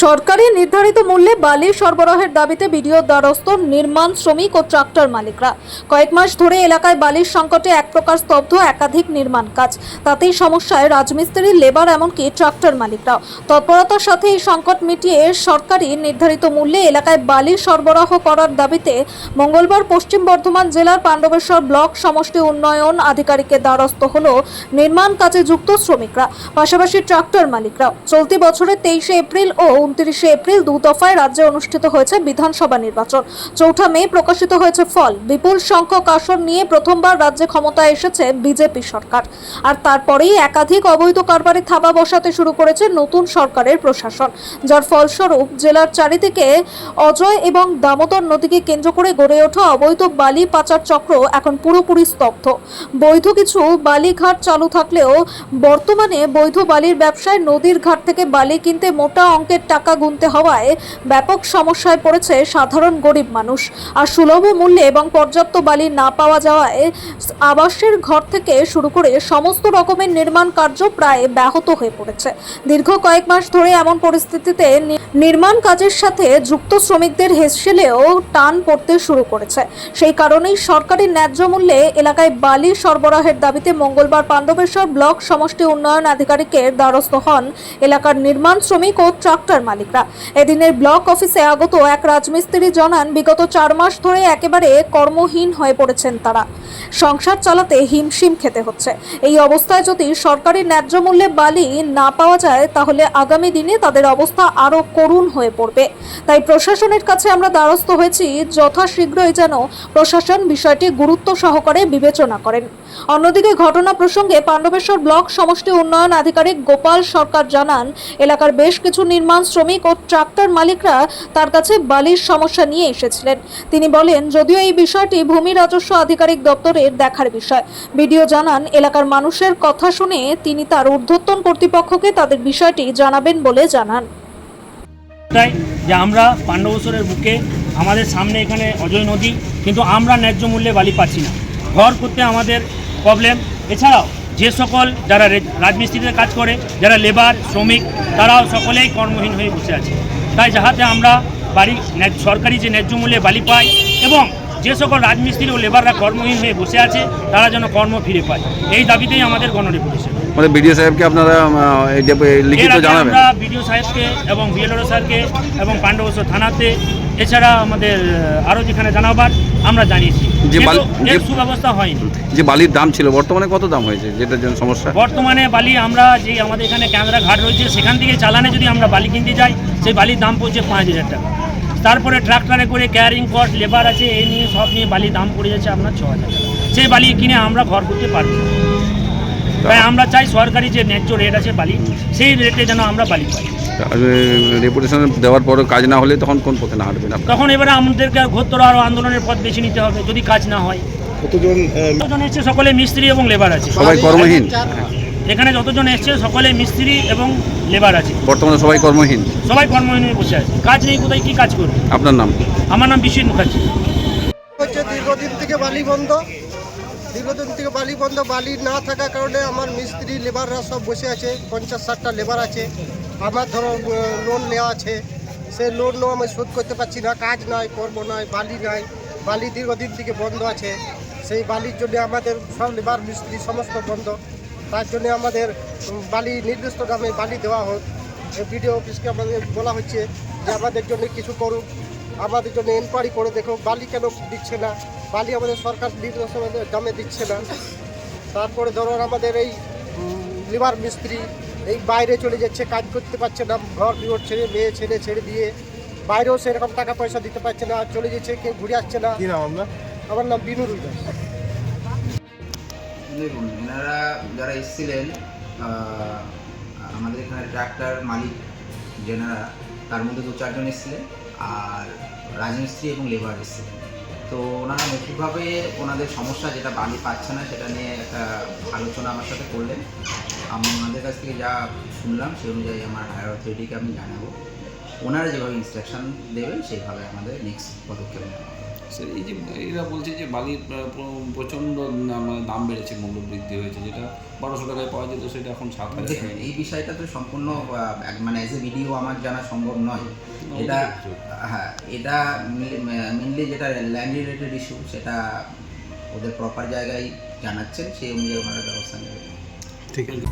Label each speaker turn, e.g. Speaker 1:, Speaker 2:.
Speaker 1: সরকারি নির্ধারিত মূল্যে বালি সরবরাহের দাবিতে বিডিওর দ্বারস্থ নির্মাণ শ্রমিক ও ট্রাক্টর মালিকরা। কয়েক মাস ধরে এলাকায় বালির সংকটে এক প্রকার স্তব্ধ একাধিক নির্মাণ কাজ। তাতেই সমস্যায় রাজমিস্ত্রি, লেবার, এমনকি ট্রাক্টর মালিকরাও। তৎপরতার সাথে এই সংকট মিটিয়ে সরকারি নির্ধারিত মূল্যে এলাকায় বালি সরবরাহ করার দাবিতে মঙ্গলবার পশ্চিম বর্ধমান জেলার পাণ্ডবেশ্বর ব্লক সমষ্টি উন্নয়ন আধিকারিকের দ্বারস্থ হল নির্মাণ কাজে যুক্ত শ্রমিকরা, পাশাপাশি ট্রাক্টর মালিকরাও। চলতি বছরের 23 এপ্রিল ও 29 এপ্রিল দু দফায় রাজ্যে অনুষ্ঠিত হয়েছে বিধানসভা নির্বাচন। 4 মে প্রকাশিত হয়েছে ফল। বিপুল সংখ্যক আসন নিয়ে প্রথমবার রাজ্যে ক্ষমতায় এসেছে বিজেপি সরকার। আর তারপরেই একাধিক অবৈধ কারবারে থাবা বসাতে শুরু করেছে নতুন সরকারের প্রশাসন, যার ফলস্বরূপ জেলার চারিদিকে অজয় এবং দামোদর নদীকে কেন্দ্র করে গড়ে ওঠা অবৈধ বালি পাচার চক্র এখন পুরোপুরি স্তব্ধ। বৈধ কিছু বালিঘাট চালু থাকলেও বর্তমানে বৈধ বালির ব্যবসায় নদীর ঘাট থেকে বালি কিনতে মোটা অঙ্কের টাকা গুনতে হওয়ায় ব্যাপক সমস্যায় পড়েছে সাধারণ গরিব মানুষ। আর সুলভ মূল্যে এবং পর্যাপ্ত বালি না পাওয়া যাওয়ায় আবাসের ঘর থেকে শুরু করে সমস্ত রকমের নির্মাণ কার্য প্রায় ব্যাহত হয়ে পড়েছে। দীর্ঘ কয়েক মাস ধরে এমন পরিস্থিতিতে নির্মাণ কাজের সাথে যুক্ত শ্রমিকদের হেসেলেও টান পড়তে শুরু করেছে। সেই কারণেই সরকারি ন্যায্য মূল্যে এলাকায় বালি সরবরাহের দাবিতে মঙ্গলবার পাণ্ডবেশ্বর ব্লক সমষ্টি উন্নয়ন আধিকারিকের দ্বারস্থ হন এলাকার নির্মাণ শ্রমিক ও ট্রাক্টর মালিকরা। এদিনের ব্লক অফিসে আগত এক রাজমিস্ত্রি জানান, বিগত 4 মাস ধরে একেবারে কর্মহীন হয়ে পড়েছেন তারা। সংসার চালাতে হিমশিম খেতে হচ্ছে। এই অবস্থায় যদি সরকারি ন্যায্য মূল্যে বালি না পাওয়া যায় তাহলে আগামী দিনে তাদের অবস্থা আরো করুণ হয়ে পড়বে। তাই প্রশাসনের কাছে আমরা দ্বারস্থ হয়েছি, যথাশীঘ্রই যেন প্রশাসন বিষয়টি গুরুত্ব সহকারে বিবেচনা করেন। অন্যদিকে ঘটনা প্রসঙ্গে পাণ্ডবেশ্বর ব্লক সমষ্টি উন্নয়ন আধিকারিক গোপাল সরকার জানান, এলাকার বেশ কিছু নির্মাণ শ্রমিক ও ট্রাক্টর মালিকরা তার কাছে বালির সমস্যা নিয়ে এসেছিলেন। তিনি বলেন, যদিও এই বিষয়টি ভূমি রাজস্ব আধিকারিক দপ্তরের দেখার বিষয়। বিডিও জানান, এলাকার মানুষের কথা শুনে তিনি তার ঊর্ধ্বতন কর্তৃপক্ষকে তাদের বিষয়টি জানাবেন বলে জানান।
Speaker 2: তাই যে আমরা পাণ্ডবেশ্বরের বুকে আমাদের সামনে এখানে অজয় নদী, কিন্তু আমরা ন্যায্য মূল্যে বালি পাচ্ছি না। ঘর করতে আমাদের প্রবলেম। এছাড়াও যে সকল যারা রাজমিস্ত্রিতে কাজ করে, যারা লেবার শ্রমিক, তারাও সকলেই কর্মহীন হয়ে বসে আছে। তাই যাহাতে আমরা সরকারি যে ন্যায্য মূল্যে বালি পাই এবং যে সকল রাজমিস্ত্রি ও লেবাররা কর্মহীন হয়ে বসে আছে তারা যেন কর্ম ফিরে পায়, এই দাবিতেই আমাদের গণডেপুটেশন।
Speaker 3: মানে বিডিও সাহেবকে আপনারা লিখিত জানাবেন? আমরা
Speaker 2: বিডিও সাহেবকে এবং বিএলআরও স্যারকে এবং পাণ্ডবেশ্বর থানাতে, এছাড়া আমাদের আরও যেখানে জানাবার আমরা জানিয়েছি, যে সুব্যবস্থা হয়নি।
Speaker 3: যে বালির দাম ছিল বর্তমানে কত দাম হয়েছে, যেটার জন্য সমস্যা?
Speaker 2: বর্তমানে বালি আমরা যে আমাদের এখানে ক্যামেরা ঘাট রয়েছে সেখান থেকে চালানে যদি আমরা বালি কিনতে যাই, সেই বালির দাম পড়ছে 5,000 টাকা। তারপরে ট্রাক্টরে করে ক্যারিং কস্ট, লেবার আছে, এই নিয়ে সব নিয়ে বালির দাম পড়ে যাচ্ছে আপনার 6,000 টাকা। সেই বালি কিনে আমরা ঘর করতে পারবো। তাই আমরা চাই সরকারি যে ন্যায্য রেট আছে বালি, সেই রেটে যেন আমরা বালি পাই।
Speaker 3: ডেপুটেশন দেওয়ার পরে কাজ না হলে তখন কোন পথে না হাঁটবেন?
Speaker 2: তখন এবারে আমাদেরকে ঘোরতর আরও আন্দোলনের পথ বেছে নিতে হবে যদি কাজ না হয়। কতজন এসছে? সকলে মিস্ত্রি এবং লেবার আছে।
Speaker 3: সবাই কর্মহীন?
Speaker 2: এখানে যতজন এসছে সকলে মিস্ত্রি এবং লেবার আছে।
Speaker 3: বর্তমানে সবাই কর্মহীন?
Speaker 2: সবাই কর্মহীন হয়ে বসে আছে, কাজ নেই, কোথায় কি কাজ করবে?
Speaker 3: আপনার নাম?
Speaker 2: আমার নাম বিশ্বজিৎ মুখার্জি।
Speaker 4: দীর্ঘদিন থেকে বালি বন্ধ, বালি না থাকার কারণে আমার মিস্ত্রি লেবাররা সব বসে আছে। 50-60টা লেবার আছে। আমার ধরো লোন নেওয়া আছে, সেই লোনও আমি শোধ করতে পারছি না। কাজ নাই, কর্ম নাই, বালি নাই। বালি দীর্ঘদিন থেকে বন্ধ আছে। সেই বালির জন্য আমাদের সব লেবার মিস্ত্রি সমস্ত বন্ধ। তার জন্য আমাদের বালি নির্দিষ্ট দামে বালি দেওয়া হোক। বিডিও অফিসকে আমাদের বলা হচ্ছে যে আমাদের জন্য কিছু করুক, আমাদের জন্য এনকোয়ারি করে দেখো বালি কেন দিচ্ছে না। বালি আমাদের সরকার নির্দিষ্ট দামে দিচ্ছে না। তারপরে ধরো আমাদের এই লেবার মিস্ত্রি এই বাইরে চলে যাচ্ছে, কাজ করতে পারছে না। ঘর বিঘর ছেড়ে, মেয়ে ছেলে ছেড়ে দিয়ে বাইরেও সেরকম টাকা পয়সা দিতে পারছে না, চলে যাচ্ছে, কেউ ঘুরে আসছে না।
Speaker 5: কি নাম আপনার?
Speaker 4: আমার নাম বিনুর দাস।
Speaker 6: দেখুন, এনারা যারা এসেছিলেন আমাদের এখানে ট্রাক্টর মালিক যেনারা, তার মধ্যে 2-4 জন এসেছিলেন আর রাজমিস্ত্রি এবং লেবার এসেছিলেন। তো ওনারা মৌখিকভাবে ওনাদের সমস্যা যেটা বালি পাচ্ছে না সেটা নিয়ে একটা আলোচনা আমার সাথে করলেন। আমি ওনাদের কাছ থেকে যা শুনলাম সেই অনুযায়ী আমার হায়ার অথরিটিকে আমি জানাবো। ওনারা যেভাবে ইনস্ট্রাকশন দেবেন সেইভাবে আমাদের নেক্সট পদক্ষেপ নেওয়া হবে।
Speaker 3: স্যার এই যে এরা বলছে যে বালির প্রচণ্ড দাম বেড়েছে, মূল্য বৃদ্ধি হয়েছে, যেটা 1200 টাকায় পাওয়া যেত সেটা এখন 7,000
Speaker 6: দেখুন,
Speaker 3: টাকা।
Speaker 6: এই বিষয়টা তো সম্পূর্ণ মানে অ্যাজ এ ভিডিও আমার জানা সম্ভব নয়। এটা হ্যাঁ, এটা মেনলি যেটা ল্যান্ড রিলেটেড ইস্যু, সেটা ওদের প্রপার জায়গায় জানাচ্ছেন, সেই অনুযায়ী ওনারা ব্যবস্থা নেবেন।
Speaker 3: ঠিক আছে।